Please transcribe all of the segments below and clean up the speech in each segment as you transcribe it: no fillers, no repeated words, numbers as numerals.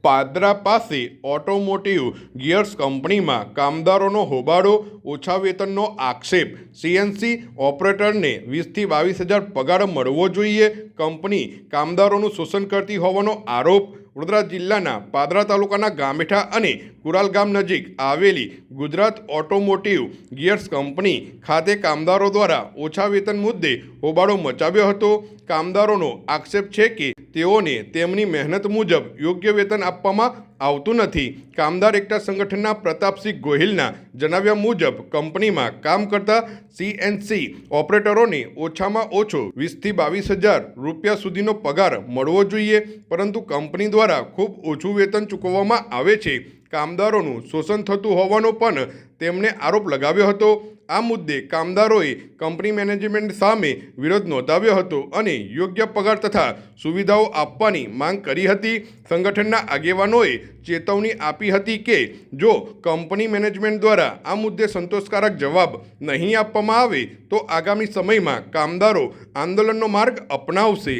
પાદરા પાસે automotive gears કંપનીમાં કામદારોનો હોબાળો, ઓછા વેતનનો આક્ષેપ, સીએનસી ઓપરેટરને 20,000 થી 22,000 પગાર મળવો જોઈએ, કંપની કામદારોનું શોષણ કરતી હોવાનો આરોપ। વડોદરા જિલ્લાના પાદરા તાલુકાના ગામેઠા અને કુરાલ ગામ નજીક આવેલી ગુજરાત ઓટોમોટિવ ગિયર્સ કંપની ખાતે કામદારો દ્વારા ઓછા વેતન મુદ્દે હોબાળો મચાવ્યો હતો। કામદારોનો આક્ષેપ છે કે તેઓને તેમની મહેનત મુજબ યોગ્ય વેતન આપવામાં આવતું નથી। કામદાર એકતા સંગઠનના પ્રતાપસિંહ ગોહિલના જણાવ્યા મુજબ કંપનીમાં કામ કરતા સીએનસી ઓપરેટરોને ઓછામાં ઓછો 20,000 થી 22,000 રૂપિયા સુધીનો પગાર મળવો જોઈએ, પરંતુ કંપની દ્વારા ખૂબ ઓછું વેતન ચૂકવવામાં આવે છે। કામદારોનું શોષણ થતું હોવાનો પણ તેમણે આરોપ લગાવ્યો હતો। આ મુદ્દે કામદારોએ કંપની મેનેજમેન્ટ સામે વિરોધ નોંધાવ્યો હતો અને યોગ્ય પગાર તથા સુવિધાઓ આપવાની માંગ કરી હતી। સંગઠનના આગેવાનોએ ચેતવણી આપી હતી કે જો કંપની મેનેજમેન્ટ દ્વારા આ મુદ્દે સંતોષકારક જવાબ નહીં આપવામાં આવે તો આગામી સમયમાં કામદારો આંદોલનનો માર્ગ અપનાવશે।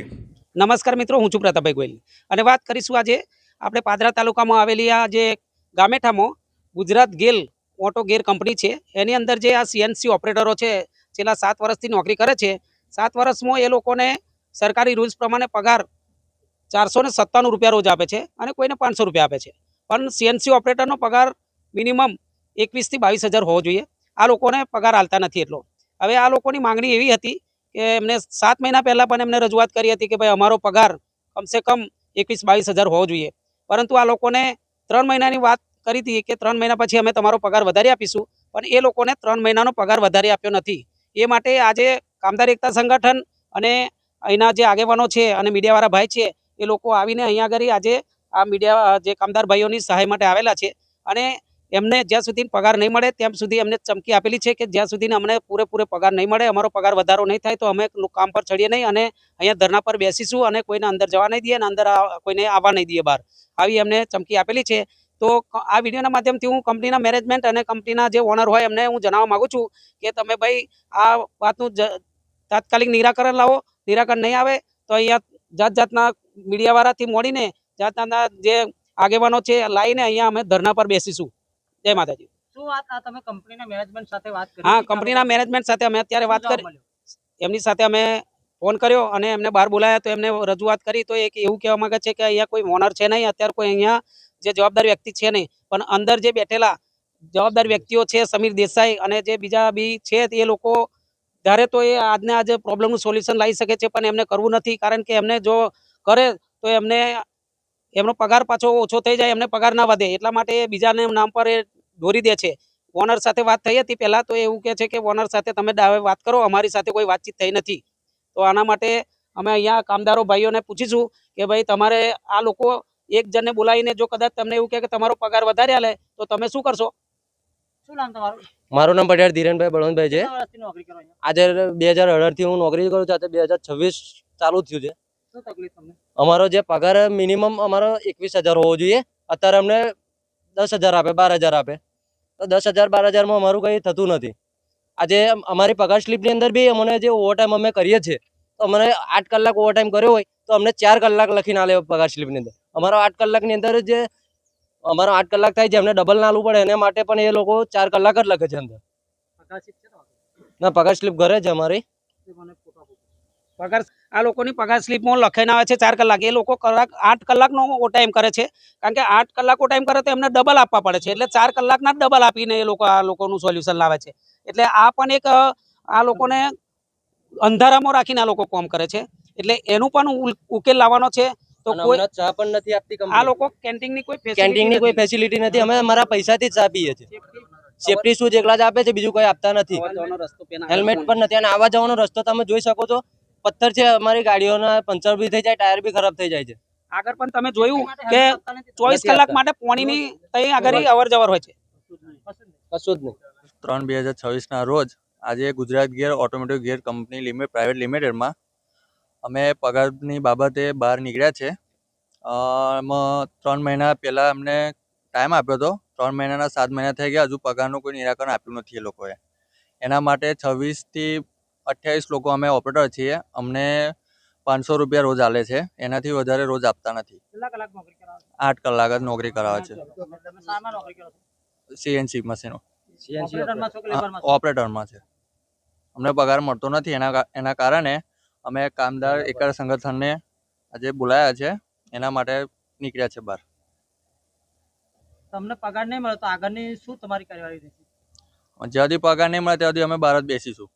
નમસ્કાર મિત્રો, હું છું પ્રતાપભાઈ ગોહિલ અને વાત કરીશું આજે આપણે પાદરા તાલુકામાં આવેલી આ જે ગામેઠામાં ગુજરાત ગેલ ઓટો ગેર કંપની છે એની અંદર જે આ સીએનસી ઓપરેટરો છે છેલ્લા 7 વર્ષથી નોકરી કરે છે। 7 વર્ષમાં એ લોકોને સરકારી રૂલ્સ પ્રમાણે પગાર 497 રૂપિયા રોજ આપે છે અને કોઈને 500 રૂપિયા આપે છે, પણ સીએનસી ઓપરેટરનો પગાર મિનિમમ 21,000 થી 22,000 હોવો જોઈએ। આ લોકોને પગાર આલતા નથી। એટલો હવે આ લોકોની માંગણી એવી હતી કે એમને 7 મહિના પહેલાં પણ એમને રજૂઆત કરી હતી કે ભાઈ અમારો પગાર કમસે કમ 21,000-22,000 હોવો જોઈએ, પરંતુ આ લોકોને 3 મહિનાની વાત કરી હતી કે 3 મહિના પછી અમે તમારો પગાર વધારી આપીશું, પણ એ લોકોને 3 મહિનાનો પગાર વધારી આપ્યો નથી। એ માટે આજે કામદાર એકતા સંગઠન અને અહીંના જે આગેવાનો છે અને મીડિયાવાળા ભાઈ છે એ લોકો આવીને અહીંયા આગળ આજે આ મીડિયા જે કામદાર ભાઈઓની સહાય માટે આવેલા છે અને એમને જ્યાં સુધી પગાર નહીં મળે ત્યાં સુધી એમને ચમકી આપેલી છે કે જ્યાં સુધી અમને પૂરેપૂરો પગાર નહીં મળે, અમારો પગાર વધારો નહીં થાય તો અમે કામ પર ચડીએ નહીં અને અહીંયા ધરના પર બેસીશું અને કોઈને અંદર જવા નહીં દઈએ અને અંદર કોઈને આવવા નહીં દઈએ બહાર, આવી એમને ચમકી આપેલી છે। તો આ વિડીયોના માધ્યમથી હું કંપનીના મેનેજમેન્ટ અને કંપનીના જે ઓનર હોય એમને હું જણાવવા માગું છું કે તમે ભાઈ આ વાતનું તાત્કાલિક નિરાકરણ લાવો। નિરાકરણ નહીં આવે તો અહીંયા જાતના મીડિયાવાળાથી મળીને જાતના જે આગેવાનો છે લાવીને અહીંયા અમે ધરના પર બેસીશું। જય માતાજી। શું વાત આ તમે કંપનીના મેનેજમેન્ટ સાથે વાત કરી? હા, કંપનીના મેનેજમેન્ટ સાથે અમે અત્યારે વાત કરી, એમની સાથે અમે ફોન કર્યો અને એમને બહાર બોલાયા તો એમને રજૂઆત કરી તો એક એવું કહેવા માંગે છે કે અહીંયા કોઈ ઓનર છે નહીં, અત્યારે કોઈ અહીંયા જે જવાબદાર વ્યક્તિ છે નહીં, પણ અંદર જે બેઠેલા જવાબદાર વ્યક્તિઓ છે સમીર દેસાઈ અને જે બીજા બી છે એ લોકો ધારે તો એ આજને આજે પ્રોબ્લેમનું સોલ્યુશન લાવી શકે છે, પણ એમને કરવું નથી, કારણ કે એમને જો કરે તો એમને એમનો પગાર પાછો ઓછો થઈ જાય, એમને પગાર ના વધે, એટલા માટે એ બીજાને નામ પર એ દોરી દે છે। ઓનર સાથે વાત થઈ હતી પહેલાં તો એવું કહે છે કે ઓનર સાથે તમે વાત કરો, અમારી સાથે કોઈ વાતચીત થઈ નથી। તો આના માટે અમે અહીંયા કામદારો ભાઈઓને પૂછીશું કે ભાઈ તમારે આ લોકો એક જણને બોલાવીને જો કદાચ તમને એવું કહે કે તમારો પગાર વધારે આલે તો તમે શું કરશો? શું નામ તમારું? મારું નામ પટેલ ધીરેનભાઈ બળવંતભાઈ છે। કેટલા વર્ષથી નોકરી કરો અહીંયા? આજે 2018 થી હું નોકરી કરું છું, આજે 2026 ચાલુ થયું છે। શું તકલીફ તમને? અમારો જે પગાર મિનિમમ અમારો 21,000 હોવો જોઈએ, અત્યારે અમને 10,000 આપે, 12,000 આપે, તો 10,000-12,000 માં અમારું કંઈ થતું નથી। આજે અમારી પગાર સ્લીપની અંદર બી અમને જે ઓવરટાઈમ અમે કરીએ છીએ તો અમને 8 કલાક ઓવરટાઈમ કર્યો હોય તો અમને 4 કલાક લખીને આલે પગાર સ્લીપની અંદર। અમારો 8 કલાકની અંદર જે અમારો 8 કલાક થાય છે એમને ડબલ ના આલવું પડે, એના માટે પણ એ લોકો 4 કલાક જ લખે છે અંદર। પગાર સ્લીપ છે ના, પગાર સ્લીપ ઘરે છે અમારી। પગાર આ લોકોની પગાર સ્લીપમાં લખાઈને આવે છે 4 કલાક, એ લોકો 8 કલાકનો ઓવરટાઈમ કરે છે, કારણ કે 8 કલાક ઓવરટાઈમ કરે તો એમને ડબલ આપવા પડે છે, એટલે 4 કલાકના ડબલ આપીને એ લોકો આ લોકોનું સોલ્યુશન લાવે છે। એટલે આ પણ એક આ લોકોને અંધારામાં રાખીને આ લોકો કામ કરે છે, એટલે એનું પણ ઉકેલ લાવવાનો છે। તો કોઈ ચા પણ નથી આપતી કંપની, આ લોકો કેન્ટીનની કોઈ ફેસિલિટી નથી, અમે અમારા પૈસાથી જ ચા પીએ છીએ। સેફટી શૂઝ એકલા જ આપે છે, બીજું કોઈ આપતા નથી। હેલ્મેટ પણ નથી અને આવવા જવાનો રસ્તો તમે જોઈ શકો છો, પથ્થર છે, અમારી ગાડીઓના પંચર બી થઈ જાય, ટાયર બી ખરાબ થઈ જાય છે। આગળ પણ તમે જોયું કે 24 કલાક માટે પાણીની તઈ આગળ અવર જવર હોય છે, કશું જ નહીં। 3/2026 રોજ આજે Gujarat gear automotive gear company private લિમિટેડમાં અમે પગારની બાબતે બહાર નીકળ્યા છે। એમાં 3 મહિના પહેલાં અમને ટાઈમ આપ્યો હતો, 3 મહિનાના 7 મહિના થઈ ગયા, હજુ પગારનું કોઈ નિરાકરણ આપ્યું નથી એ લોકોએ। એના માટે 26 થી 28 લોકો અમે ઓપરેટર છીએ। અમને 500 રૂપિયા રોજ આલે છે, એનાથી વધારે રોજ આપતા નથી. કેટલા કલાક નોકરી કરાવો છો? 8 કલાક જ નોકરી કરાવે છે. તમે શામાં નોકરી કરો છો? સીએનસી મશીનો ઓપરેટરમાં છો કે લેબરમાં છો? ઓપરેટરમાં છે. અમને પગાર મળતો નથી, એના કારણે અમે કામદાર એકતા સંગઠનને આજે બોલાયા છે, એના માટે નીકળ્યા છે બહાર. તમને પગાર નહીં મળે તો આગળની શું તમારી કાર્યવાહી રહેશે? જ્યાં સુધી પગાર નહીં મળે ત્યાં સુધી અમે બહાર જ બેસીશું.